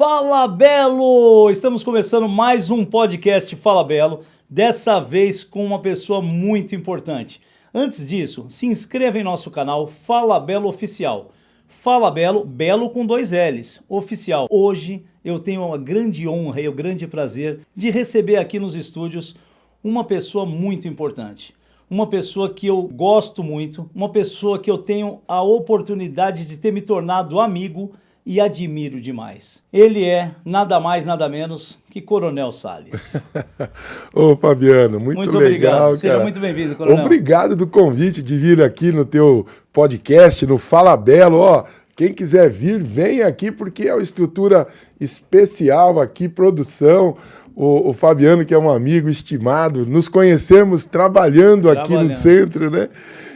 Fala Belo! Estamos começando mais um podcast Fala Belo, dessa vez com uma pessoa muito importante. Antes disso, se inscreva em nosso canal Fala Belo Oficial. Fala Belo, Belo com 2 L's, oficial. Hoje eu tenho a grande honra e o grande prazer de receber aqui nos estúdios uma pessoa muito importante. Uma pessoa que eu gosto muito, uma pessoa que eu tenho a oportunidade de ter me tornado amigo e admiro demais. Ele é nada mais, nada menos que Coronel Salles. Ô Fabiano, muito legal, obrigado. Seja muito bem-vindo, Coronel. Obrigado do convite de vir aqui no teu podcast, no Fala Belo. Ó, quem quiser vir, vem aqui porque é uma estrutura especial aqui, produção. O Fabiano, que é um amigo estimado, nos conhecemos trabalhando aqui no centro, né?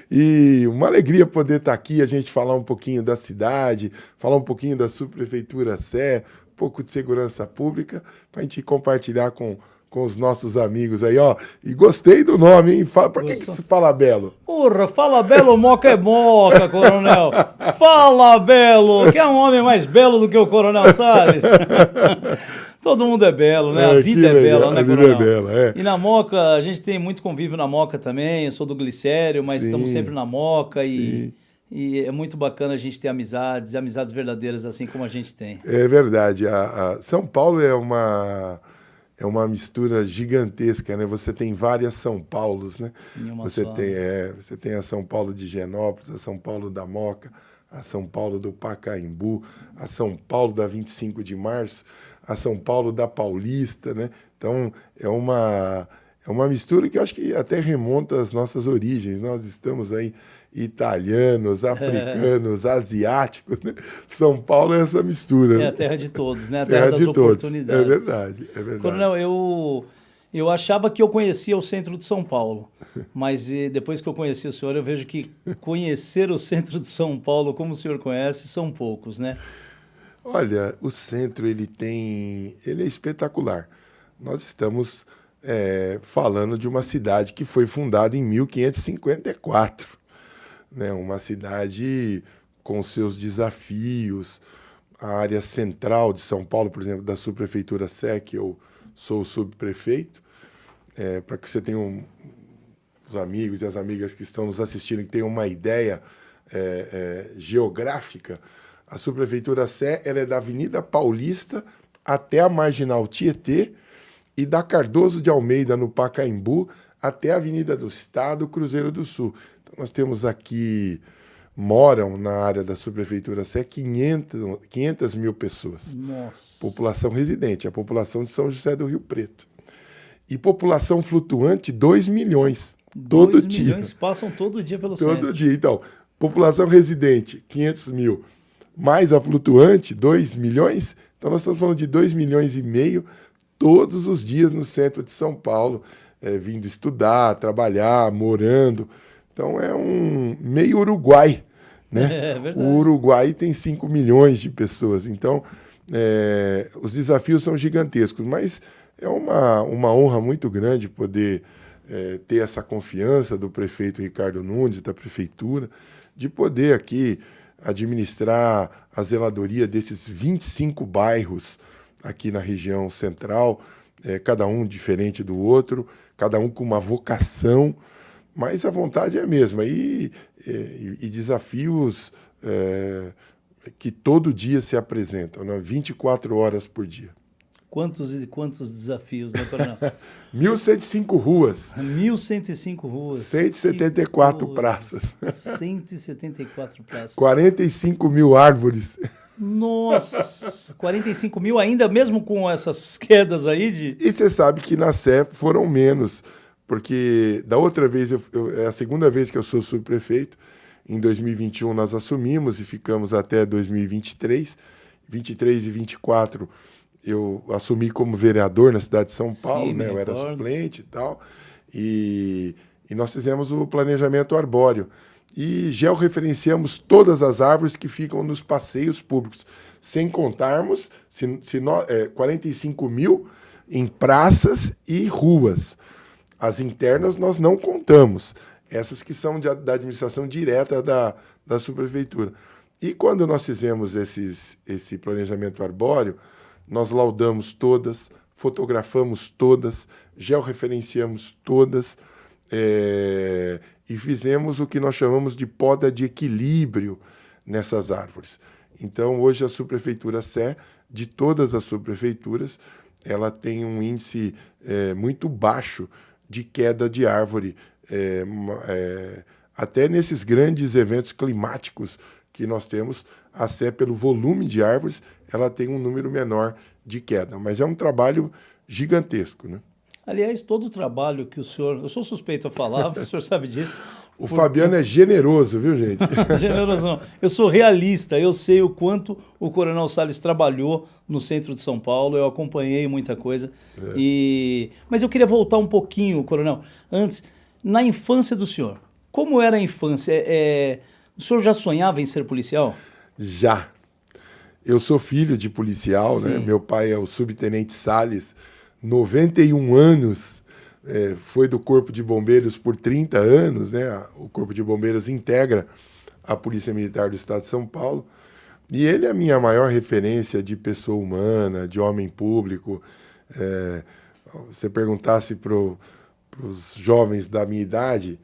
E uma alegria poder estar aqui, a gente falar um pouquinho da cidade, falar um pouquinho da Subprefeitura Sé, um pouco de segurança pública, para a gente compartilhar com os nossos amigos aí, ó. E gostei do nome, hein? Por que se fala Belo? Porra, Fala Belo, moca é moca, Coronel. Fala Belo, que é um homem mais belo do que o Coronel Salles. Todo mundo é belo, né? A vida é bela, né, Coronel? A vida é bela, é. E na Moca, a gente tem muito convívio na Moca também. Eu sou do Glicério, mas estamos sempre na Moca e é muito bacana a gente ter amizades verdadeiras assim como a gente tem. É verdade. A São Paulo é uma mistura gigantesca, né? Você tem várias São Paulos, né? Você tem a São Paulo de Higienópolis, a São Paulo da Moca, a São Paulo do Pacaembu, a São Paulo da 25 de Março, a São Paulo da Paulista, né? Então, é uma mistura que eu acho que até remonta às nossas origens. Nós estamos aí italianos, africanos, asiáticos, né? São Paulo é essa mistura. É né? a terra de todos, né? A terra das oportunidades. É verdade, é verdade. Coronel, eu achava que eu conhecia o centro de São Paulo, mas depois que eu conheci o senhor, eu vejo que conhecer o centro de São Paulo, como o senhor conhece, são poucos, né? Olha, o centro ele é espetacular. Nós estamos falando de uma cidade que foi fundada em 1554, né? Uma cidade com seus desafios. A área central de São Paulo, por exemplo, da Subprefeitura Sé, que eu sou o subprefeito, para que você tenha os amigos e as amigas que estão nos assistindo, que tenham uma ideia geográfica. A Subprefeitura Sé ela é da Avenida Paulista até a Marginal Tietê e da Cardoso de Almeida, no Pacaembu, até a Avenida do Estado, Cruzeiro do Sul. Então, nós temos aqui, moram na área da Subprefeitura Sé 500 mil pessoas. Nossa. População residente, a população de São José do Rio Preto. E população flutuante, 2 milhões. Todo dia. 2 milhões passam todo dia pelo centro. Todo dia. Então, população residente, 500 mil. Mais a flutuante, 2 milhões. Então, nós estamos falando de 2,5 milhões todos os dias no centro de São Paulo, vindo estudar, trabalhar, morando. Então, é um meio Uruguai, né? É verdade. O Uruguai tem 5 milhões de pessoas. Então, os desafios são gigantescos, mas é uma honra muito grande poder ter essa confiança do prefeito Ricardo Nunes, da prefeitura, de poder aqui administrar a zeladoria desses 25 bairros aqui na região central, cada um diferente do outro, cada um com uma vocação, mas a vontade é a mesma. E desafios que todo dia se apresentam, né? 24 horas por dia. Quantos desafios, né, Coronel? 1.105 ruas. 1.105 ruas. 174 praças. 174 praças. 45 mil árvores. Nossa! 45 mil ainda, mesmo com essas quedas aí de... E você sabe que na Sé foram menos, porque da outra vez, é a segunda vez que eu sou subprefeito. Em 2021 nós assumimos e ficamos até 2023. 23 e 24 eu assumi como vereador na cidade de São Paulo, né? Eu era suplente e tal. E nós fizemos o planejamento arbóreo. E georreferenciamos todas as árvores que ficam nos passeios públicos, sem contarmos 45 mil em praças e ruas. As internas nós não contamos, essas que são da administração direta da subprefeitura. E quando nós fizemos esse planejamento arbóreo, nós laudamos todas, fotografamos todas, georreferenciamos todas, e fizemos o que nós chamamos de poda de equilíbrio nessas árvores. Então, hoje, a subprefeitura Sé, de todas as subprefeituras, ela tem um índice muito baixo de queda de árvore, até nesses grandes eventos climáticos que nós temos, a Sé, pelo volume de árvores, ela tem um número menor de queda. Mas é um trabalho gigantesco, né? Aliás, todo o trabalho que o senhor... Eu sou suspeito a falar, o senhor sabe disso. O Fabiano é generoso, viu, gente? Generoso não. Eu sou realista, eu sei o quanto o Coronel Salles trabalhou no centro de São Paulo, eu acompanhei muita coisa. Mas eu queria voltar um pouquinho, Coronel, antes, na infância do senhor. Como era a infância? O senhor já sonhava em ser policial? Já. Eu sou filho de policial, Sim. né? Meu pai é o subtenente Salles, 91 anos, foi do Corpo de Bombeiros por 30 anos, né? O Corpo de Bombeiros integra a Polícia Militar do Estado de São Paulo, e ele é a minha maior referência de pessoa humana, de homem público. Se perguntasse para os jovens da minha idade,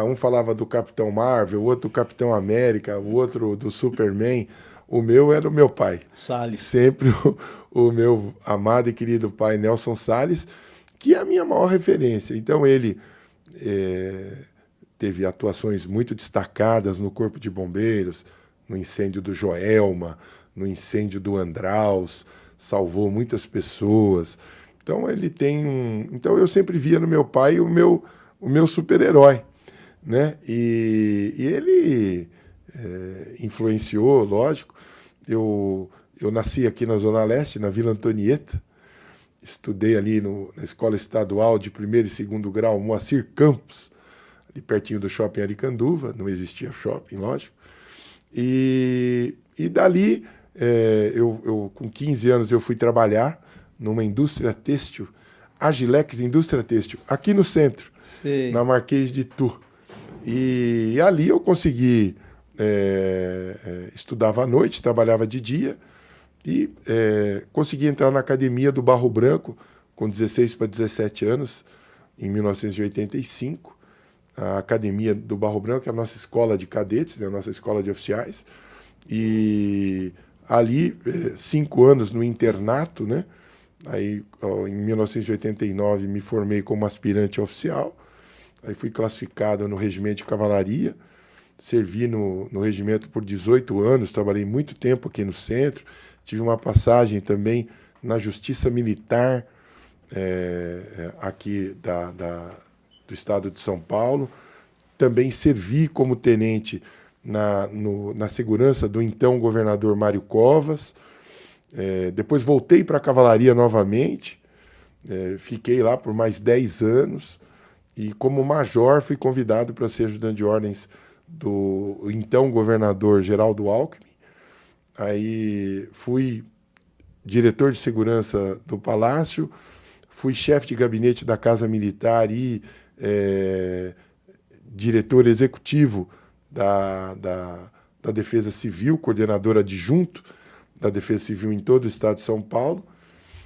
um falava do Capitão Marvel, o outro do Capitão América, o outro do Superman. O meu era o meu pai. Salles. Sempre o meu amado e querido pai, Nelson Salles, que é a minha maior referência. Então, ele teve atuações muito destacadas no Corpo de Bombeiros, no incêndio do Joelma, no incêndio do Andraus, salvou muitas pessoas. Então, ele tem Então, eu sempre via no meu pai o meu super-herói, né? E ele influenciou, lógico. Eu nasci aqui na Zona Leste, na Vila Antonieta, estudei ali na Escola Estadual de 1º e 2º grau, Moacir Campos, ali pertinho do Shopping Aricanduva, não existia shopping, lógico. E dali, com 15 anos, eu fui trabalhar numa indústria têxtil, Agilex Indústria Têxtil, aqui no centro, Sim. na Marquês de Tu. E ali eu consegui... estudava à noite, trabalhava de dia e consegui entrar na Academia do Barro Branco com 16 para 17 anos, em 1985. A Academia do Barro Branco é a nossa escola de cadetes, né, a nossa escola de oficiais. E ali, 5 anos no internato, né? Aí, em 1989, me formei como aspirante oficial. Aí fui classificado no Regimento de Cavalaria. Servi no regimento por 18 anos, trabalhei muito tempo aqui no centro, tive uma passagem também na Justiça Militar aqui do estado de São Paulo. Também servi como tenente na segurança do então governador Mário Covas. Depois voltei para a Cavalaria novamente, fiquei lá por mais 10 anos e como major fui convidado para ser ajudante de ordens do então governador Geraldo Alckmin. Aí fui diretor de segurança do Palácio, fui chefe de gabinete da Casa Militar e diretor executivo da Defesa Civil, coordenador adjunto da Defesa Civil em todo o estado de São Paulo.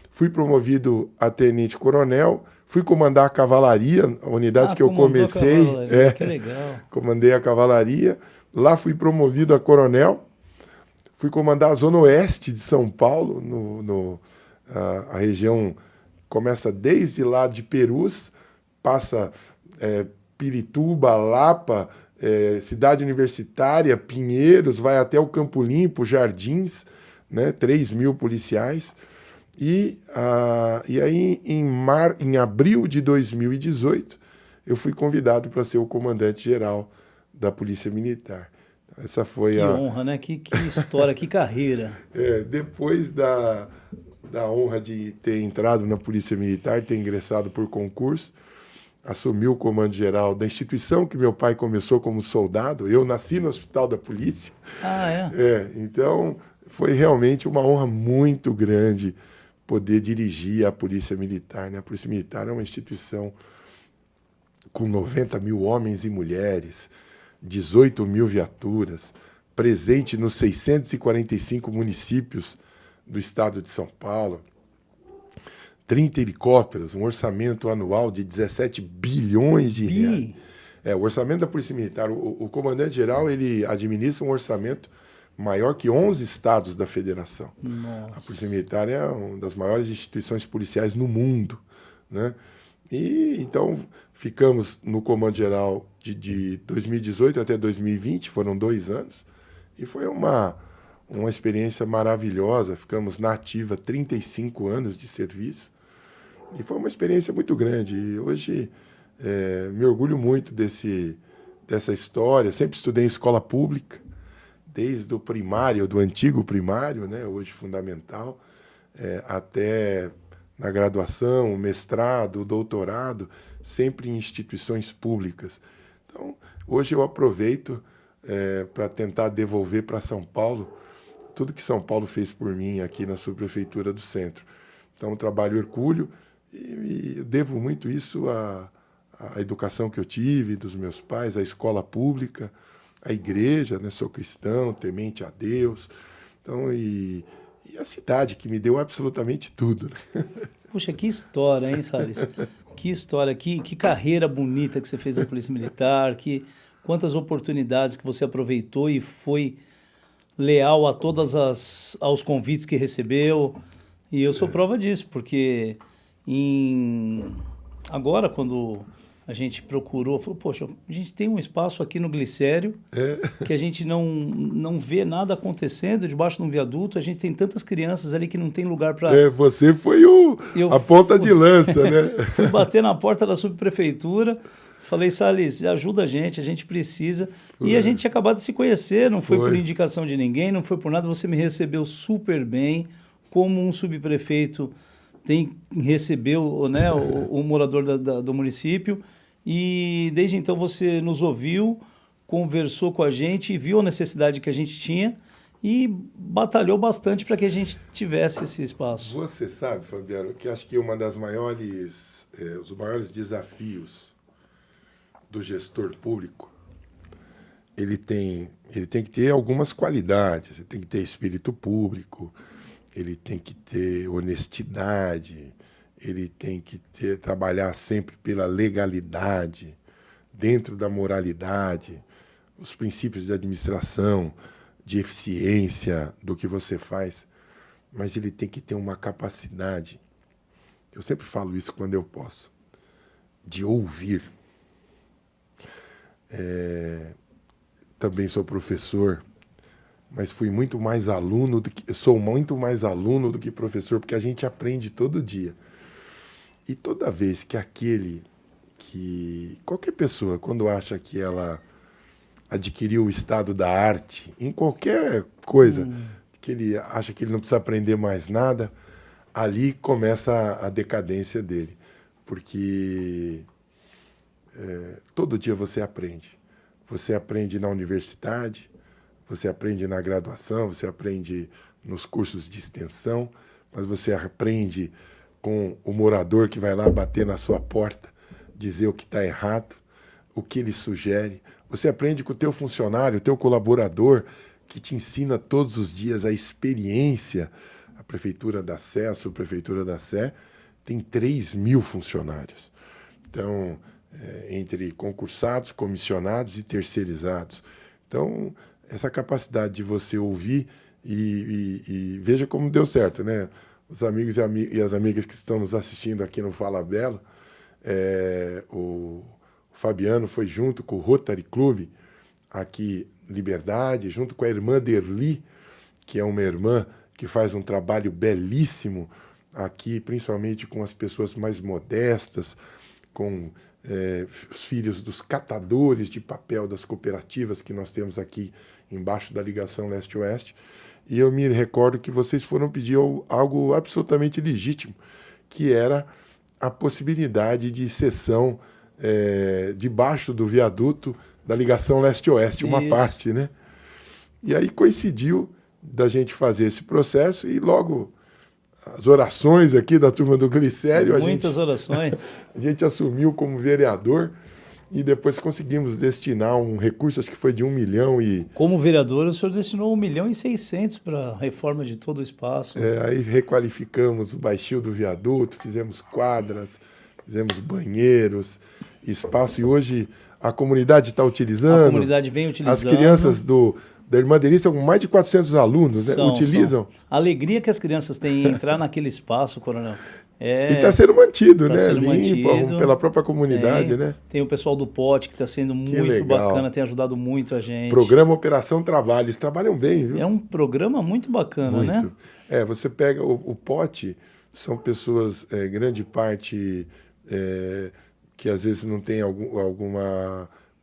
Fui promovido a tenente-coronel, fui comandar a cavalaria, a unidade que eu comecei. Que legal. Comandei a cavalaria. Lá fui promovido a coronel. Fui comandar a Zona Oeste de São Paulo. A região começa desde lá de Perus, passa Pirituba, Lapa, Cidade Universitária, Pinheiros, vai até o Campo Limpo, Jardins, né, 3.000 policiais. E aí, em abril de 2018, eu fui convidado para ser o comandante-geral da Polícia Militar. Essa foi que honra, né? Que história, que carreira. Depois da honra de ter entrado na Polícia Militar, ter ingressado por concurso, assumi o comando-geral da instituição que meu pai começou como soldado. Eu nasci no Hospital da Polícia. Então, foi realmente uma honra muito grande poder dirigir a Polícia Militar, né? A Polícia Militar é uma instituição com 90.000 homens e mulheres, 18.000 viaturas, presente nos 645 municípios do estado de São Paulo, 30 helicópteros, um orçamento anual de 17 bilhões de reais. O orçamento da Polícia Militar, o comandante-geral, ele administra um orçamento maior que 11 estados da federação. Nossa. A Polícia Militar é uma das maiores instituições policiais no mundo, né? E então ficamos no comando-geral de 2018 até 2020, foram 2 anos, e foi uma experiência maravilhosa. Ficamos na ativa 35 anos de serviço, e foi uma experiência muito grande. E hoje me orgulho muito dessa história. Sempre estudei em escola pública, desde o primário, do antigo primário, né, hoje fundamental, até na graduação, o mestrado, o doutorado, sempre em instituições públicas. Então, hoje eu aproveito para tentar devolver para São Paulo tudo que São Paulo fez por mim aqui na subprefeitura do centro. Então, trabalho orgulho, e eu devo muito isso à educação que eu tive, dos meus pais, à escola pública, à igreja, né? Sou cristão, temente a Deus. Então, e a cidade, que me deu absolutamente tudo, né? Puxa, que história, hein, Salles? Que história, que carreira bonita que você fez na Polícia Militar, quantas oportunidades que você aproveitou e foi leal a aos convites que recebeu. E eu sou prova disso, porque agora, quando a gente procurou, falou, poxa, a gente tem um espaço aqui no Glicério que a gente não vê nada acontecendo debaixo de um viaduto, a gente tem tantas crianças ali que não tem lugar para... Você foi a ponta de lança, né? Fui bater na porta da subprefeitura, falei, Salles, ajuda a gente precisa. E a gente tinha acabado de se conhecer, não foi por indicação de ninguém, não foi por nada, você me recebeu super bem, como um subprefeito recebeu, né, o morador do município. E desde então você nos ouviu, conversou com a gente, viu a necessidade que a gente tinha e batalhou bastante para que a gente tivesse esse espaço. Você sabe, Fabiano, que acho que uma das os maiores desafios do gestor público, ele tem que ter algumas qualidades. Ele tem que ter espírito público, ele tem que ter honestidade, ele tem que trabalhar sempre pela legalidade, dentro da moralidade, os princípios de administração, de eficiência do que você faz, mas ele tem que ter uma capacidade, eu sempre falo isso quando eu posso, de ouvir. Também sou professor, mas sou muito mais aluno do que professor, porque a gente aprende todo dia. E toda vez que qualquer pessoa, quando acha que ela adquiriu o estado da arte, em qualquer coisa, que ele acha que ele não precisa aprender mais nada, ali começa a decadência dele. Porque todo dia você aprende. Você aprende na universidade, você aprende na graduação, você aprende nos cursos de extensão, mas você aprende com o morador que vai lá bater na sua porta, dizer o que está errado, o que ele sugere. Você aprende com o teu funcionário, o teu colaborador, que te ensina todos os dias a experiência. A Prefeitura da Sé, a Subprefeitura da Sé, tem 3.000 funcionários. Então, entre concursados, comissionados e terceirizados. Então, essa capacidade de você ouvir e veja como deu certo, né? Os amigos e as amigas que estão nos assistindo aqui no Fala Belo, o Fabiano foi junto com o Rotary Club, aqui Liberdade, junto com a irmã Derli, que é uma irmã que faz um trabalho belíssimo aqui, principalmente com as pessoas mais modestas, com os filhos dos catadores de papel das cooperativas que nós temos aqui embaixo da ligação leste-oeste. E eu me recordo que vocês foram pedir algo absolutamente legítimo, que era a possibilidade de sessão debaixo do viaduto da ligação leste-oeste, uma parte, né? E aí coincidiu da gente fazer esse processo e logo as orações aqui da turma do Glicério, muitas orações. A gente assumiu como vereador e depois conseguimos destinar um recurso, acho que foi de 1 milhão e... Como vereador, o senhor destinou 1.600.000 para a reforma de todo o espaço. aí requalificamos o baixio do viaduto, fizemos quadras, fizemos banheiros, espaço, e hoje a comunidade está utilizando. A comunidade vem utilizando. As crianças da Irmã Denise são mais de 400 alunos, né? Utilizam. A alegria que as crianças têm em entrar naquele espaço, Coronel. E está sendo mantido, né? Sendo Limpo mantido. pela própria comunidade, né? Tem o pessoal do Pote que está sendo muito legal. bacana, tem ajudado muito a gente. Programa Operação Trabalho, eles trabalham bem, viu? É um programa muito bacana, Muito. né? Você pega o Pote, são pessoas, grande parte, que às vezes não tem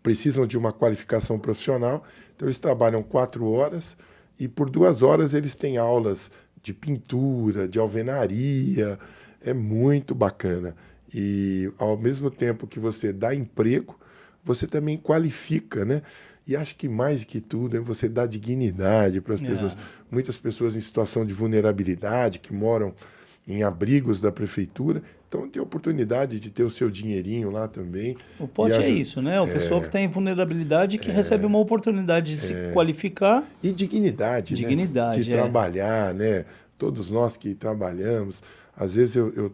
precisam de uma qualificação profissional, então eles trabalham 4 horas e por 2 horas eles têm aulas de pintura, de alvenaria, é muito bacana. E ao mesmo tempo que você dá emprego, você também qualifica, né? E acho que mais que tudo é você dar dignidade para as pessoas. Muitas pessoas em situação de vulnerabilidade, que moram em abrigos da prefeitura, então tem oportunidade de ter o seu dinheirinho lá também. O Pote é isso, né? O pessoal que está em vulnerabilidade que recebe uma oportunidade de se qualificar. E dignidade, Dignidade, né? De trabalhar, né? Todos nós que trabalhamos, às vezes eu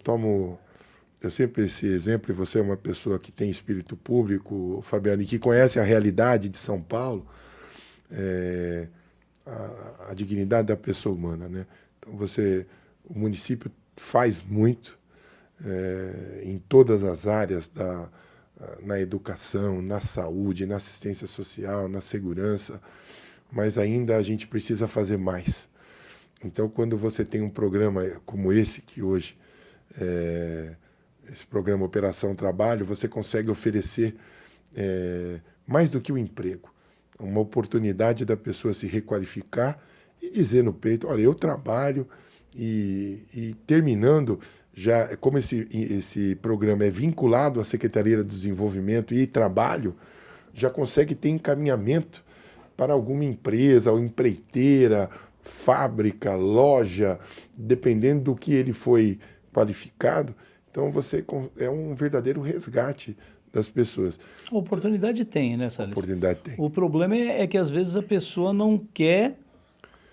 sempre esse exemplo, e você é uma pessoa que tem espírito público, Fabiano, e que conhece a realidade de São Paulo, a dignidade da pessoa humana, né? Então o município faz muito em todas as áreas na educação, na saúde, na assistência social, na segurança, mas ainda a gente precisa fazer mais. Então, quando você tem um programa como esse, que hoje esse programa Operação Trabalho, você consegue oferecer mais do que o emprego, uma oportunidade da pessoa se requalificar e dizer no peito, olha, eu trabalho, e terminando, já como esse programa é vinculado à Secretaria do Desenvolvimento e Trabalho, já consegue ter encaminhamento para alguma empresa ou empreiteira, fábrica, loja, dependendo do que ele foi qualificado. Então, é um verdadeiro resgate das pessoas. A oportunidade tem, né, Salles? A oportunidade tem. O problema é que, às vezes, a pessoa não quer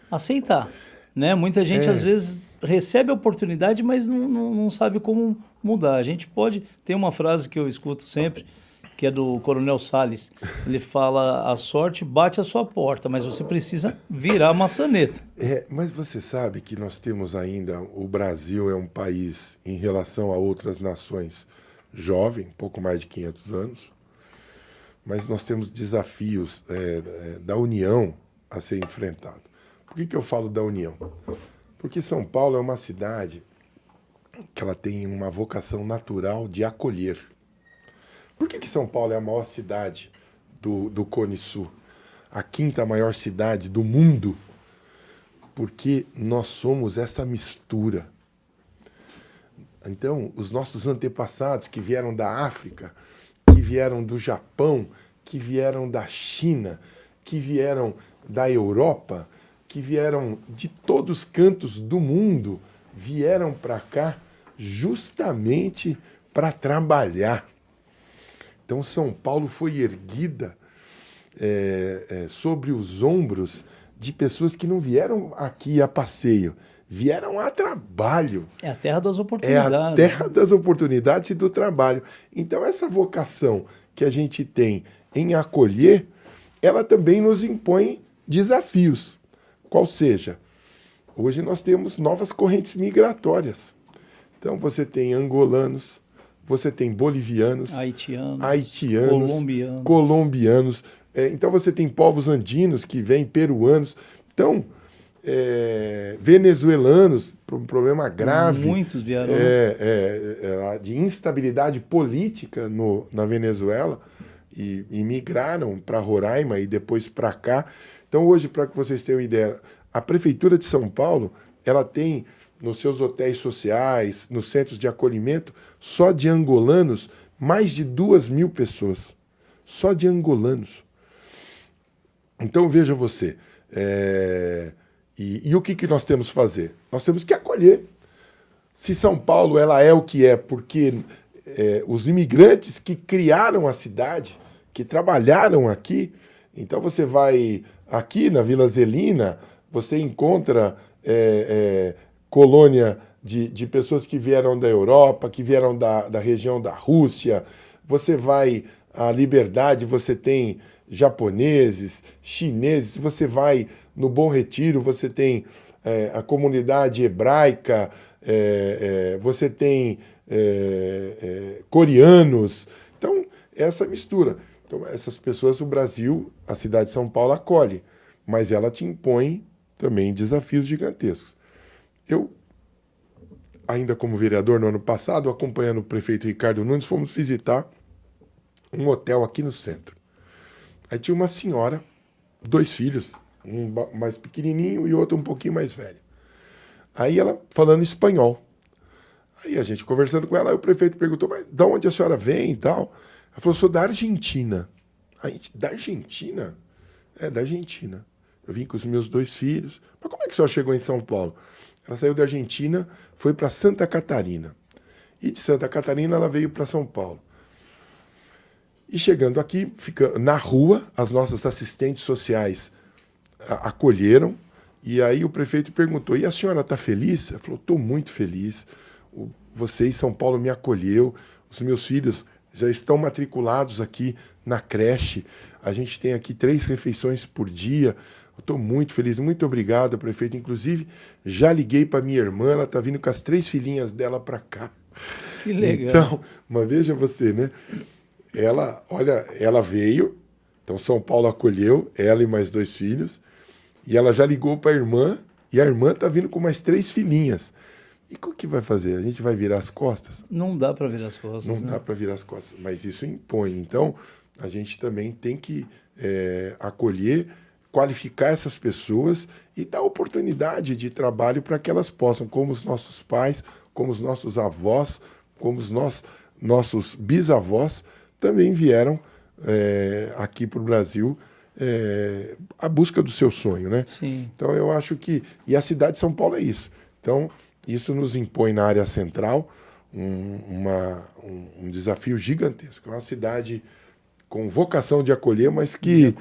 aceitar, né? Muita gente, às vezes, recebe a oportunidade, mas não sabe como mudar. A gente pode... Tem uma frase que eu escuto sempre, que é do Coronel Salles. Ele fala, a sorte bate a sua porta, mas você precisa virar a maçaneta. Mas você sabe que nós temos ainda... O Brasil é um país, em relação a outras nações, jovem, pouco mais de 500 anos, mas nós temos desafios da união a ser enfrentado. Por que eu falo da união? Porque São Paulo é uma cidade que ela tem uma vocação natural de acolher. Por que São Paulo é a maior cidade do Cone Sul? A 5ª maior cidade do mundo? Porque nós somos essa mistura. Então, os nossos antepassados que vieram da África, que vieram do Japão, que vieram da China, que vieram da Europa, que vieram de todos os cantos do mundo, vieram para cá justamente para trabalhar. Então, São Paulo foi erguida sobre os ombros de pessoas que não vieram aqui a passeio, vieram a trabalho. É a terra das oportunidades. É a terra das oportunidades e do trabalho. Então, essa vocação que a gente tem em acolher, ela também nos impõe desafios. Qual seja, hoje nós temos novas correntes migratórias. Então, você tem angolanos, você tem bolivianos, haitianos, colombianos. Então, você tem povos andinos que vêm, peruanos. Então, venezuelanos, um problema grave. Muitos vieram. De instabilidade política na Venezuela e migraram para Roraima e depois para cá. Então, hoje, para que vocês tenham uma ideia, a Prefeitura de São Paulo, ela tem nos seus hotéis sociais, nos centros de acolhimento, só de angolanos, mais de 2.000 pessoas. Só de angolanos. Então, veja você, e o que nós temos que fazer? Nós temos que acolher. Se São Paulo ela é o que é porque os imigrantes que criaram a cidade, que trabalharam aqui. Então você vai aqui na Vila Zelina, você encontra colônia de pessoas que vieram da Europa, que vieram da região da Rússia. Você vai à Liberdade, você tem japoneses, chineses. Você vai no Bom Retiro, você tem a comunidade hebraica, você tem coreanos. Então, essa mistura. Então, essas pessoas, o Brasil, a cidade de São Paulo acolhe, mas ela te impõe também desafios gigantescos. Eu, ainda como vereador no ano passado, acompanhando o prefeito Ricardo Nunes, fomos visitar um hotel aqui no centro. Aí tinha uma senhora, 2 filhos, um mais pequenininho e outro um pouquinho mais velho. Aí ela falando espanhol. Aí a gente conversando com ela, aí o prefeito perguntou, mas de onde a senhora vem e tal? Ela falou, sou da Argentina. Aí, da Argentina? Da Argentina. Eu vim com os meus 2 filhos. Mas como é que a senhora chegou em São Paulo? Ela saiu da Argentina, foi para Santa Catarina. E de Santa Catarina ela veio para São Paulo. E chegando aqui, fica na rua, as nossas assistentes sociais acolheram. E aí o prefeito perguntou, e a senhora está feliz? Ela falou, estou muito feliz. Vocês, São Paulo, me acolheu. Os meus filhos já estão matriculados aqui na creche. A gente tem aqui 3 refeições por dia. Eu estou muito feliz. Muito obrigado, prefeito. Inclusive, já liguei para minha irmã. Ela está vindo com as 3 filhinhas dela para cá. Que legal. Então, mas veja você, né? Ela veio. Então, São Paulo acolheu ela e mais 2 filhos. E ela já ligou para a irmã. E a irmã está vindo com mais 3 filhinhas. E o que vai fazer? A gente vai virar as costas? Não dá para virar as costas. Não dá para virar as costas, mas isso impõe. Então, a gente também tem que acolher, qualificar essas pessoas e dar oportunidade de trabalho para que elas possam, como os nossos pais, como os nossos avós, como os nossos bisavós, também vieram aqui para o Brasil à busca do seu sonho, né? Sim. Então, eu acho que... E a cidade de São Paulo é isso. Então, isso nos impõe na área central um desafio gigantesco. É uma cidade com vocação de acolher, mas que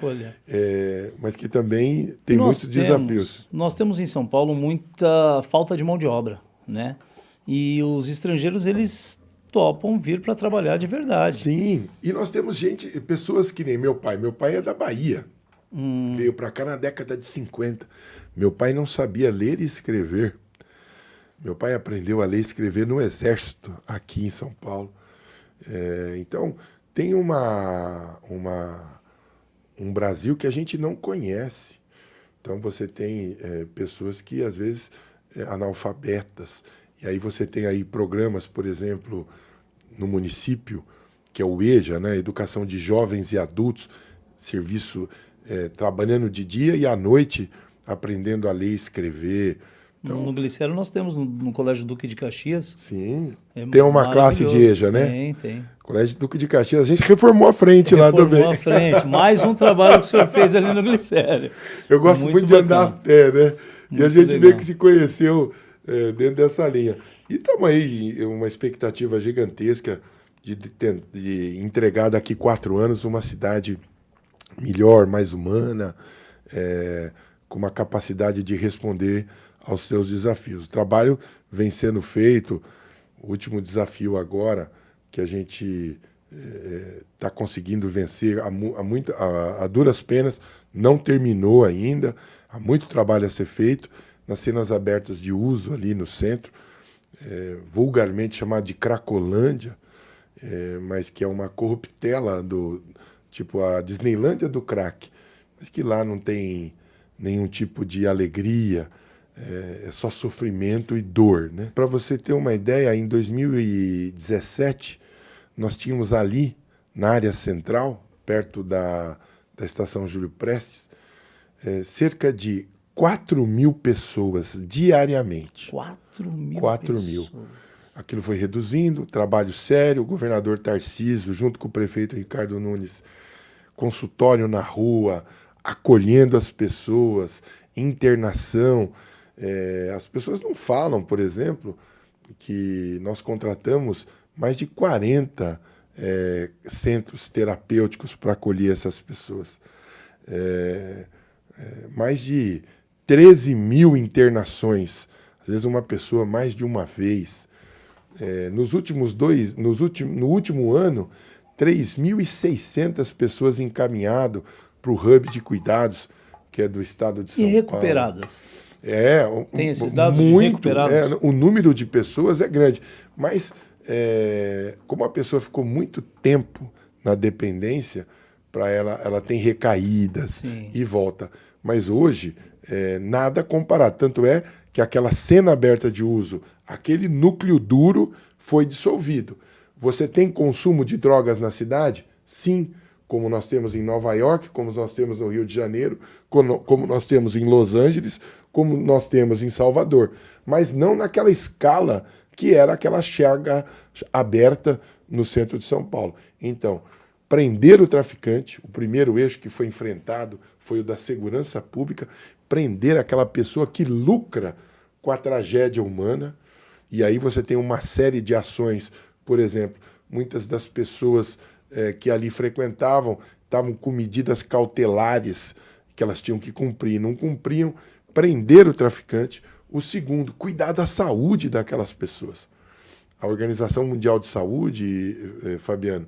também tem muitos desafios. Nós temos em São Paulo muita falta de mão de obra, né? E os estrangeiros, eles topam vir para trabalhar de verdade. Sim, e nós temos pessoas que nem meu pai. Meu pai é da Bahia. Veio para cá na década de 50. Meu pai não sabia ler e escrever. Meu pai aprendeu a ler e escrever no Exército, aqui em São Paulo. Então, tem um Brasil que a gente não conhece. Então, você tem pessoas que, às vezes, analfabetas. E aí você tem aí programas, por exemplo, no município, que é o EJA, né? Educação de Jovens e Adultos, serviço trabalhando de dia e à noite aprendendo a ler e escrever. Então, no Glicério nós temos, no Colégio Duque de Caxias. Sim, tem uma classe de EJA, né? Tem. Colégio Duque de Caxias, a gente reformou a frente lá também. Reformou a frente, mais um trabalho que o senhor fez ali no Glicério. Eu gosto muito de andar a pé, né? E a gente meio que se conheceu dentro dessa linha. E estamos aí, uma expectativa gigantesca de entregar daqui 4 anos uma cidade melhor, mais humana, com uma capacidade de responder aos seus desafios. O trabalho vem sendo feito, o último desafio agora, que a gente está conseguindo vencer a duras penas, não terminou ainda, há muito trabalho a ser feito, nas cenas abertas de uso ali no centro, vulgarmente chamado de Cracolândia, mas que é uma corruptela tipo a Disneylândia do crack, mas que lá não tem nenhum tipo de alegria, é só sofrimento e dor, né? Para você ter uma ideia, em 2017, nós tínhamos ali, na área central, perto da estação Júlio Prestes, cerca de 4.000 pessoas diariamente. 4.000 4.000. Aquilo foi reduzindo, trabalho sério, o governador Tarcísio, junto com o prefeito Ricardo Nunes, consultório na rua, acolhendo as pessoas, internação. As pessoas não falam, por exemplo, que nós contratamos mais de 40 centros terapêuticos para acolher essas pessoas. Mais de 13 mil internações, às vezes uma pessoa mais de uma vez. No último ano, 3.600 pessoas encaminhadas para o Hub de Cuidados, que é do estado de São Paulo. E recuperadas? Tem esses dados muito, de recuperados? O número de pessoas é grande, mas como a pessoa ficou muito tempo na dependência, para ela tem recaídas. Sim. E volta. Mas hoje, nada comparado. Tanto é que aquela cena aberta de uso, aquele núcleo duro foi dissolvido. Você tem consumo de drogas na cidade? Sim, como nós temos em Nova York, como nós temos no Rio de Janeiro, como nós temos em Los Angeles, como nós temos em Salvador. Mas não naquela escala que era aquela chaga aberta no centro de São Paulo. Então, prender o traficante, o primeiro eixo que foi enfrentado foi o da segurança pública, prender aquela pessoa que lucra com a tragédia humana. E aí você tem uma série de ações, por exemplo, muitas das pessoas que ali frequentavam estavam com medidas cautelares que elas tinham que cumprir, não cumpriam, prender o traficante. O segundo, cuidar da saúde daquelas pessoas. A Organização Mundial de Saúde, Fabiano,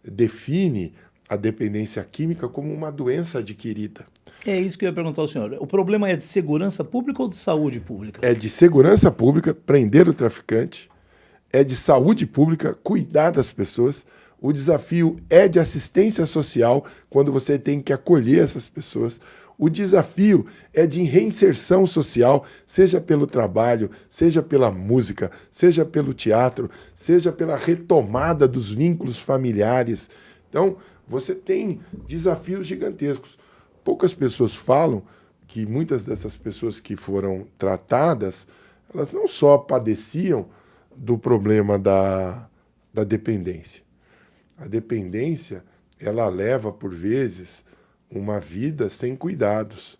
define a dependência química como uma doença adquirida. É isso que eu ia perguntar ao senhor. O problema é de segurança pública ou de saúde pública? É de segurança pública, prender o traficante. É de saúde pública, cuidar das pessoas. O desafio é de assistência social, quando você tem que acolher essas pessoas. O desafio é de reinserção social, seja pelo trabalho, seja pela música, seja pelo teatro, seja pela retomada dos vínculos familiares. Então, você tem desafios gigantescos. Poucas pessoas falam que muitas dessas pessoas que foram tratadas, elas não só padeciam do problema da dependência. A dependência, ela leva, por vezes, uma vida sem cuidados,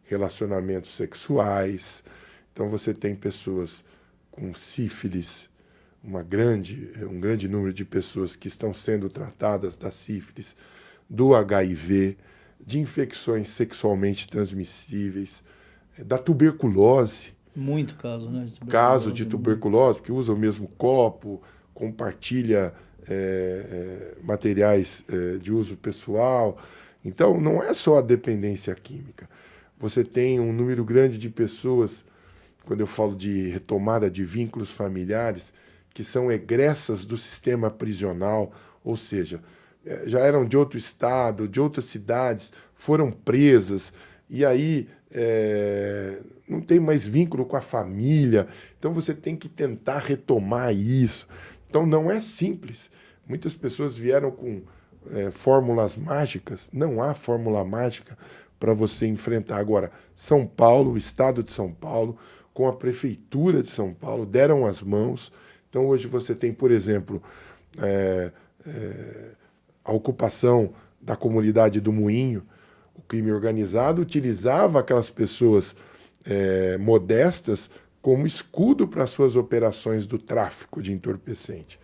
relacionamentos sexuais. Então você tem pessoas com sífilis, um grande número de pessoas que estão sendo tratadas da sífilis, do HIV, de infecções sexualmente transmissíveis, da tuberculose. Muito caso, né? Caso de tuberculose, porque usa o mesmo copo, compartilha materiais de uso pessoal. Então, não é só a dependência química. Você tem um número grande de pessoas, quando eu falo de retomada de vínculos familiares, que são egressas do sistema prisional, ou seja, já eram de outro estado, de outras cidades, foram presas, e aí não tem mais vínculo com a família. Então, você tem que tentar retomar isso. Então, não é simples. Muitas pessoas vieram com fórmulas mágicas. Não há fórmula mágica para você enfrentar. Agora, São Paulo, o estado de São Paulo, com a prefeitura de São Paulo, deram as mãos. Então, hoje você tem, por exemplo, a ocupação da comunidade do Moinho. O crime organizado utilizava aquelas pessoas modestas como escudo para suas operações do tráfico de entorpecente.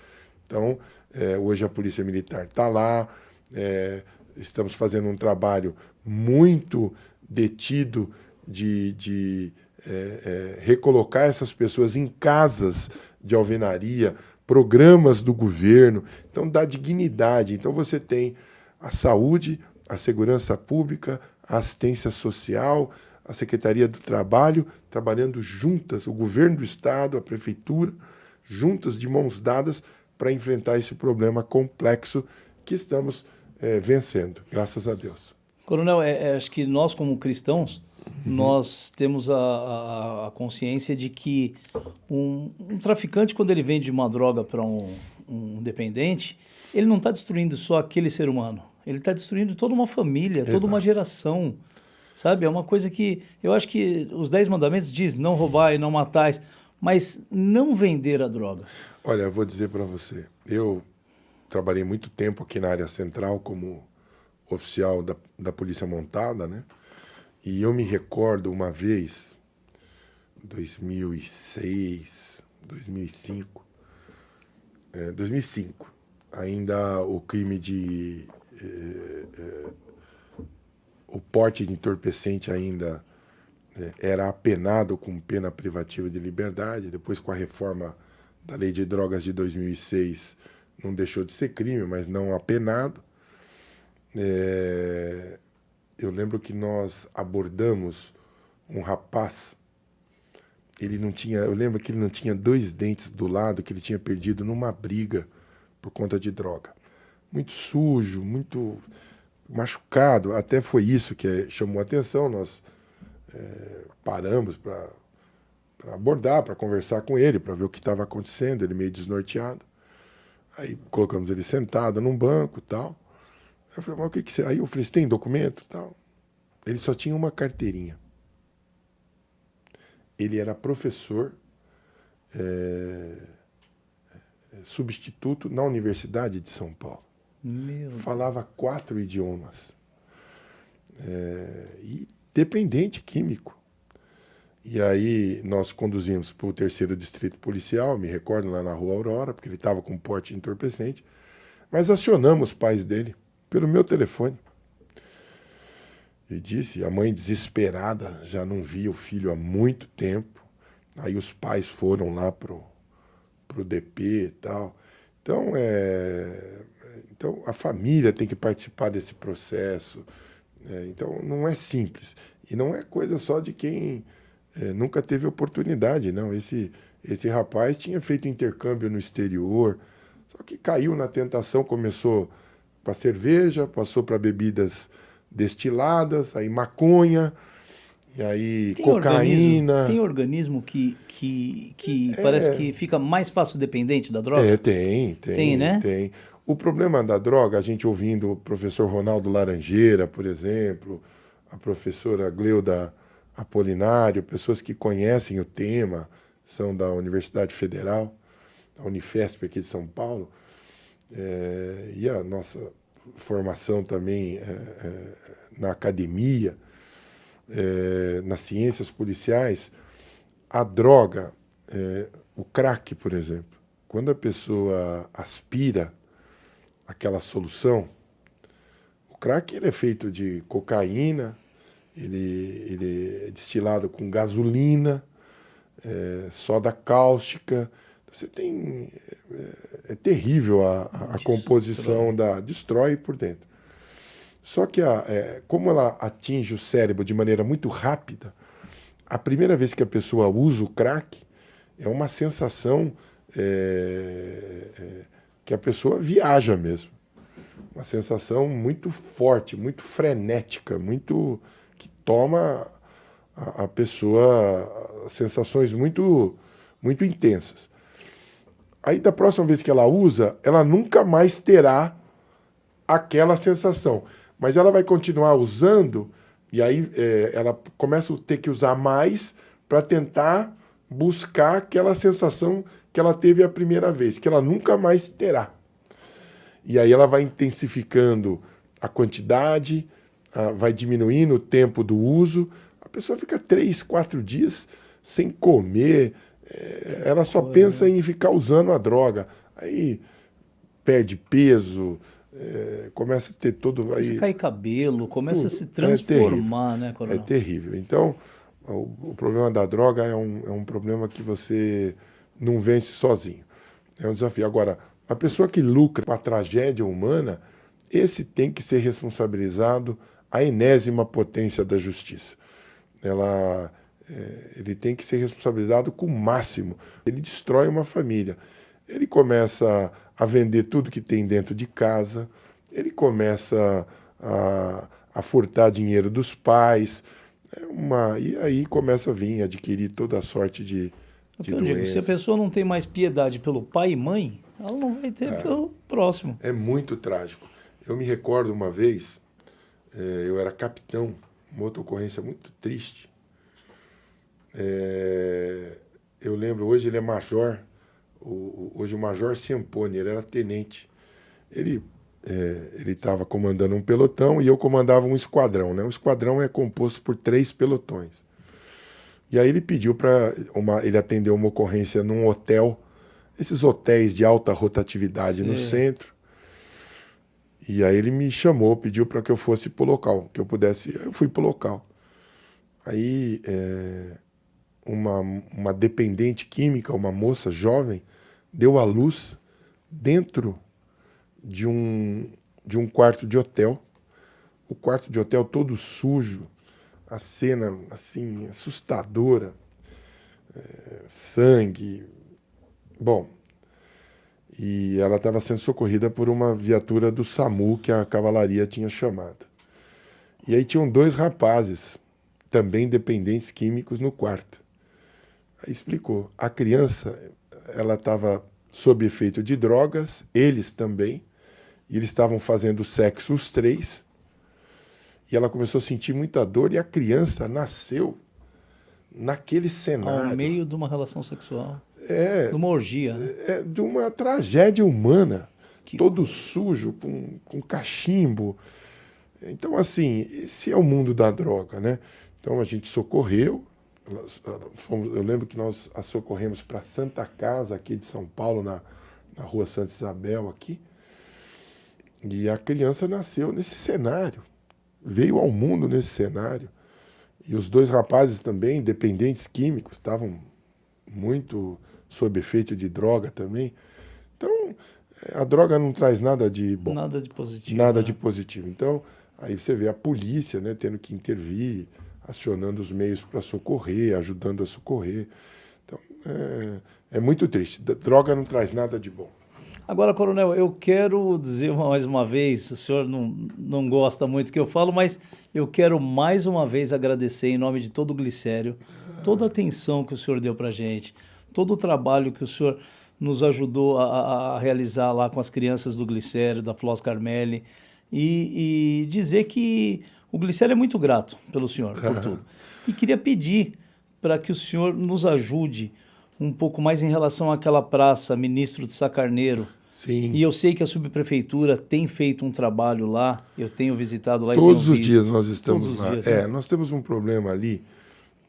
Então, hoje a Polícia Militar está lá, estamos fazendo um trabalho muito detido de recolocar essas pessoas em casas de alvenaria, programas do governo, então dá dignidade. Então você tem a saúde, a segurança pública, a assistência social, a Secretaria do Trabalho, trabalhando juntas, o governo do Estado, a Prefeitura, juntas, de mãos dadas, para enfrentar esse problema complexo que estamos vencendo, graças a Deus. Coronel, acho que nós, como cristãos, nós temos a consciência de que um traficante, quando ele vende uma droga para um dependente, ele não está destruindo só aquele ser humano, ele está destruindo toda uma família, Exato. Toda uma geração, sabe? É uma coisa que eu acho que os 10 mandamentos dizem: não roubai, não matais, mas não vender a droga. Olha, eu vou dizer para você, eu trabalhei muito tempo aqui na área central como oficial da Polícia Montada, né? E eu me recordo uma vez, 2006, 2005, 2005. Ainda o crime de... o porte de entorpecente ainda era apenado com pena privativa de liberdade. Depois, com a reforma da Lei de Drogas de 2006, não deixou de ser crime, mas não apenado. Eu lembro que nós abordamos um rapaz, eu lembro que ele não tinha 2 dentes do lado, que ele tinha perdido numa briga por conta de droga. Muito sujo, muito machucado, até foi isso que chamou a atenção. Nós paramos para abordar, para conversar com ele, para ver o que estava acontecendo, ele meio desnorteado. Aí colocamos ele sentado num banco e tal. Eu falei, mas o que você... Aí eu falei, você tem documento e tal? Ele só tinha uma carteirinha. Ele era professor substituto na Universidade de São Paulo. Falava 4 idiomas. E dependente químico. E aí nós conduzimos para o 3º Distrito Policial, me recordo, lá na Rua Aurora, porque ele estava com porte entorpecente. Mas acionamos os pais dele pelo meu telefone. E disse, a mãe desesperada, já não via o filho há muito tempo. Aí os pais foram lá pro DP e tal. Então, então, a família tem que participar desse processo. Então, não é simples. E não é coisa só de quem nunca teve oportunidade, não. Esse rapaz tinha feito intercâmbio no exterior, só que caiu na tentação, começou para cerveja, passou para bebidas destiladas, aí maconha, e aí cocaína. Tem organismo que parece que fica mais fácil dependente da droga? Tem, né? Tem. O problema da droga, a gente ouvindo o professor Ronaldo Laranjeira, por exemplo, a professora Gleuda Apolinário, pessoas que conhecem o tema, são da Universidade Federal, da Unifesp aqui de São Paulo, e a nossa formação também na academia, nas ciências policiais. A droga, o crack, por exemplo, quando a pessoa aspira aquela solução, o crack ele é feito de cocaína, ele é destilado com gasolina, soda cáustica. Você tem... É terrível a composição destrói por dentro. Só que como ela atinge o cérebro de maneira muito rápida, a primeira vez que a pessoa usa o crack, é uma sensação que a pessoa viaja mesmo. Uma sensação muito forte, muito frenética, muito que toma a pessoa sensações muito, muito intensas. Aí, da próxima vez que ela usa, ela nunca mais terá aquela sensação. Mas ela vai continuar usando, e aí ela começa a ter que usar mais para tentar buscar aquela sensação que ela teve a primeira vez, que ela nunca mais terá. E aí ela vai intensificando a quantidade, vai diminuindo o tempo do uso. A pessoa fica 3, 4 dias sem comer, ela só pensa em ficar usando a droga. Aí perde peso, começa a ter todo... Começa a cair cabelo, começa tudo. A se transformar, né, Coronel? É terrível. Então, o problema da droga é um problema que você não vence sozinho. É um desafio. Agora, a pessoa que lucra com a tragédia humana, esse tem que ser responsabilizado à enésima potência da justiça. Ele tem que ser responsabilizado com o máximo. Ele destrói uma família. Ele começa a vender tudo que tem dentro de casa, ele começa a furtar dinheiro dos pais, e aí começa a vir adquirir toda a sorte de doenças. Se a pessoa não tem mais piedade pelo pai e mãe, ela não vai ter pelo próximo. É muito trágico. Eu me recordo uma vez, eu era capitão, uma outra ocorrência muito triste. Eu lembro, hoje ele é major, hoje o Major Ciampone, ele era tenente. Ele estava comandando um pelotão e eu comandava um esquadrão, né? O esquadrão é composto por 3 pelotões. E aí ele pediu ele atendeu uma ocorrência num hotel esses hotéis de alta rotatividade no centro. E aí ele me chamou, pediu para que eu fosse para o local, que eu pudesse. Eu fui para o local. Aí uma dependente química, uma moça jovem, deu à luz dentro de um quarto de hotel. O quarto de hotel todo sujo, a cena assim assustadora, sangue. Bom, e ela estava sendo socorrida por uma viatura do SAMU que a cavalaria tinha chamado. E aí tinham 2 rapazes, também dependentes químicos, no quarto. Aí explicou. A criança, ela estava sob efeito de drogas, eles também, e eles estavam fazendo sexo os 3, e ela começou a sentir muita dor, e a criança nasceu naquele cenário. Ao meio de uma relação sexual. De uma orgia, né? De uma tragédia humana, todo sujo, com cachimbo. Então, assim, esse é o mundo da droga, né? Então, a gente socorreu. Eu lembro que nós a socorremos para Santa Casa, aqui de São Paulo, na rua Santa Isabel, aqui. E a criança nasceu nesse cenário, veio ao mundo nesse cenário. E os 2 rapazes também, dependentes químicos, estavam muito sob efeito de droga também. Então, a droga não traz nada de bom. Nada de positivo. Nada né? de positivo. Então, aí você vê a polícia, né, tendo que intervir, acionando os meios para socorrer, ajudando a socorrer. Então, é muito triste. Droga não traz nada de bom. Agora, coronel, eu quero dizer mais uma vez, o senhor não gosta muito que eu falo, mas eu quero mais uma vez agradecer em nome de todo o Glicério, toda a atenção que o senhor deu para a gente, todo o trabalho que o senhor nos ajudou a realizar lá com as crianças do Glicério, da Flos Carmeli, e dizer que o Glicério é muito grato pelo senhor, por tudo. E queria pedir para que o senhor nos ajude um pouco mais em relação àquela praça, Ministro de Sá Carneiro. Sim. E eu sei que a subprefeitura tem feito um trabalho lá, eu tenho visitado lá Todos e tenho os visto. dias nós estamos Todos os lá. dias, né? Nós temos um problema ali,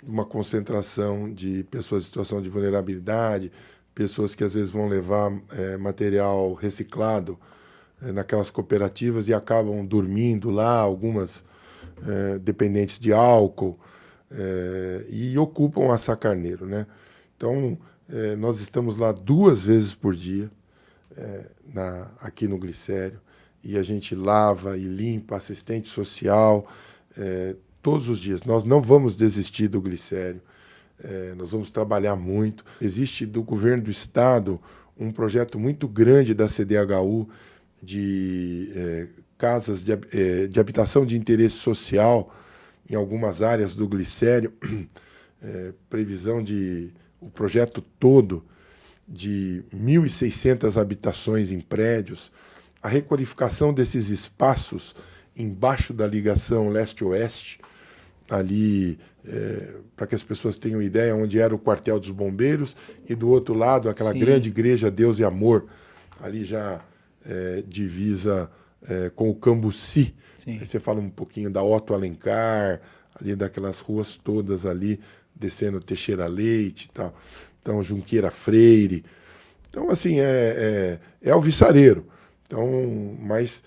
uma concentração de pessoas em situação de vulnerabilidade, pessoas que às vezes vão levar material reciclado naquelas cooperativas e acabam dormindo lá, algumas dependentes de álcool, e ocupam a Sá Carneiro, né? Então, nós estamos lá 2 vezes por dia, aqui no Glicério, e a gente lava e limpa, assistente social, todos os dias. Nós não vamos desistir do Glicério, nós vamos trabalhar muito. Existe do governo do estado um projeto muito grande da CDHU de casas de habitação de interesse social em algumas áreas do Glicério, previsão de o projeto todo de 1.600 habitações em prédios, a requalificação desses espaços embaixo da ligação leste-oeste, ali, para que as pessoas tenham ideia, onde era o quartel dos bombeiros, e do outro lado, aquela Sim. grande igreja Deus e Amor, ali já divisa com o Cambuci. Sim. Aí você fala um pouquinho da Otto Alencar, ali daquelas ruas todas ali, descendo Teixeira Leite e tal. Então, Junqueira Freire. Então, assim, é alvissareiro. Então, mas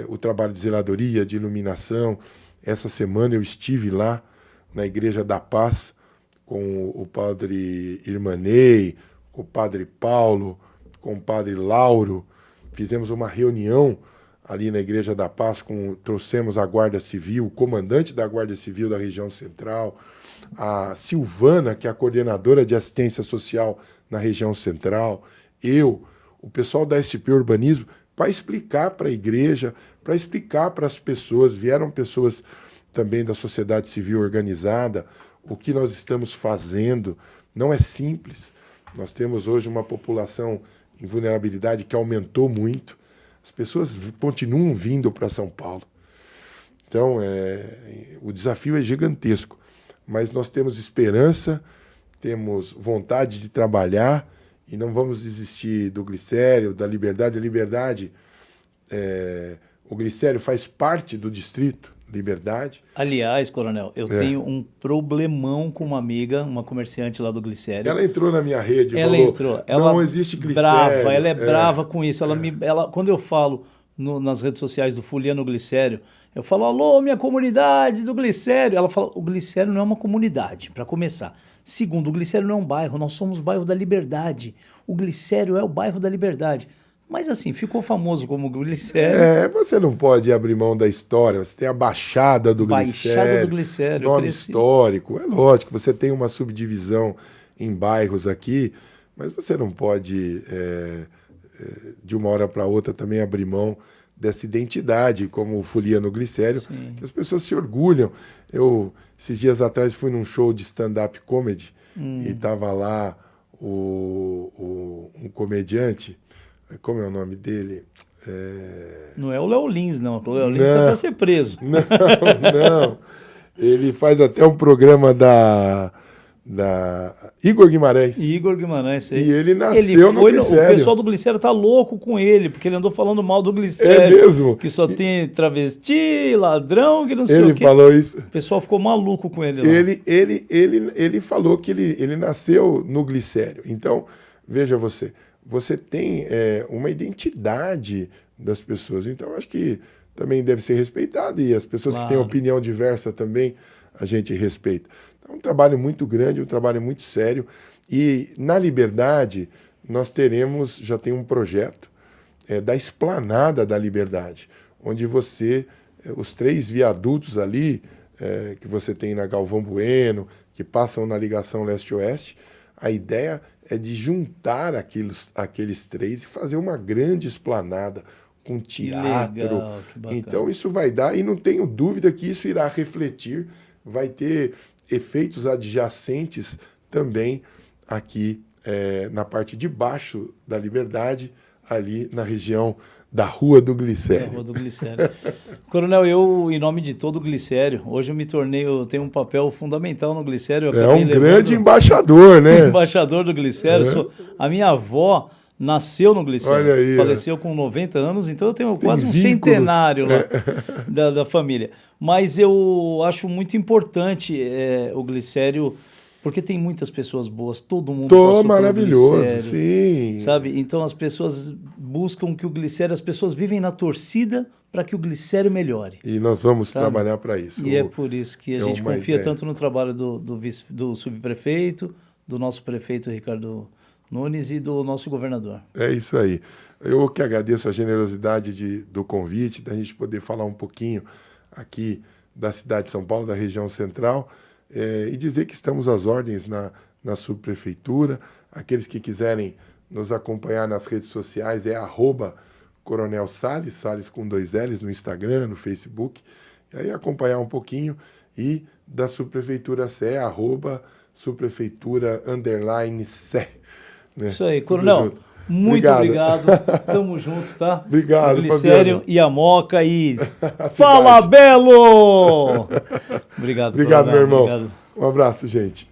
o trabalho de zeladoria, de iluminação. Essa semana eu estive lá na Igreja da Paz com o padre Irmanei, com o padre Paulo, com o padre Lauro. Fizemos uma reunião ali na Igreja da Paz, trouxemos a Guarda Civil, o comandante da Guarda Civil da região central, a Silvana, que é a coordenadora de assistência social na região central, o pessoal da SP Urbanismo, para explicar para a igreja, para explicar para as pessoas, vieram pessoas também da sociedade civil organizada, o que nós estamos fazendo. Não é simples. Nós temos hoje uma população em vulnerabilidade que aumentou muito. As pessoas continuam vindo para São Paulo. Então, o desafio é gigantesco. Mas nós temos esperança, temos vontade de trabalhar e não vamos desistir do Glicério, da Liberdade. A Liberdade, o Glicério faz parte do distrito Liberdade. Aliás, Coronel, eu tenho um problemão com uma amiga, uma comerciante lá do Glicério. Ela entrou na minha rede e Ela falou, entrou. não existe Glicério. Brava, ela é brava com isso. Quando eu falo nas redes sociais do Fuliano Glicério, eu falo, alô, minha comunidade do Glicério. Ela fala, o Glicério não é uma comunidade, para começar. Segundo, o Glicério não é um bairro, nós somos o bairro da Liberdade. O Glicério é o bairro da Liberdade. Mas assim, ficou famoso como Glicério. Você não pode abrir mão da história. Você tem a Baixada do Glicério. Baixada do Glicério. Nome histórico. É lógico, você tem uma subdivisão em bairros aqui, mas você não pode, de uma hora para outra, também abrir mão dessa identidade, como o Fuliano Glicério, que as pessoas se orgulham. Eu, esses dias atrás, fui num show de stand-up comedy e estava lá um comediante. Como é o nome dele? Não é o Léo Lins, não. O Léo Lins está para ser preso. Não. Ele faz até um programa da Igor Guimarães. Igor Guimarães, sei. E ele nasceu no Glicério. O pessoal do Glicério tá louco com ele, porque ele andou falando mal do Glicério. É mesmo? Que só tem travesti, ladrão, que não sei o quê. Ele falou isso. O pessoal ficou maluco com ele lá. Ele falou que ele nasceu no Glicério. Então, veja você tem uma identidade das pessoas. Então, acho que também deve ser respeitado. E as pessoas que têm opinião diversa também, a gente respeita. Então, é um trabalho muito grande, um trabalho muito sério. E, na Liberdade, nós já tem um projeto da Esplanada da Liberdade, onde os 3 viadutos ali, que você tem na Galvão Bueno, que passam na ligação leste-oeste, a ideia é de juntar aqueles 3 e fazer uma grande esplanada com teatro. Que legal, que bacana. Então isso vai dar, e não tenho dúvida que isso irá refletir, vai ter efeitos adjacentes também aqui na parte de baixo da Liberdade, ali na região da Rua do Glicério. Rua do Glicério. Coronel, eu, em nome de todo o Glicério, hoje eu tenho um papel fundamental no Glicério. Grande embaixador, né? Embaixador do Glicério. A minha avó nasceu no Glicério. Olha aí, faleceu com 90 anos, então eu tenho quase um centenário lá da família. Mas eu acho muito importante o Glicério, porque tem muitas pessoas boas, todo mundo passou maravilhoso, pelo Glicério, sim. Sabe? Então as pessoas buscam que o Glicério, as pessoas vivem na torcida para que o Glicério melhore. E nós vamos trabalhar para isso. E é por isso que a gente confia tanto no trabalho do subprefeito, do nosso prefeito Ricardo Nunes e do nosso governador. É isso aí. Eu que agradeço a generosidade do convite, da gente poder falar um pouquinho aqui da cidade de São Paulo, da região central, e dizer que estamos às ordens na subprefeitura. Aqueles que quiserem nos acompanhar nas redes sociais @Coronel Salles, Salles com 2 L's, no Instagram, no Facebook, e aí acompanhar um pouquinho, e da subprefeitura Sé, @subprefeitura_Sé. Né? Isso aí, Coronel. Muito obrigado. Tamo junto, tá? Obrigado, Glicério e a Moca e Fala Belo! Obrigado, meu irmão. Obrigado. Um abraço, gente.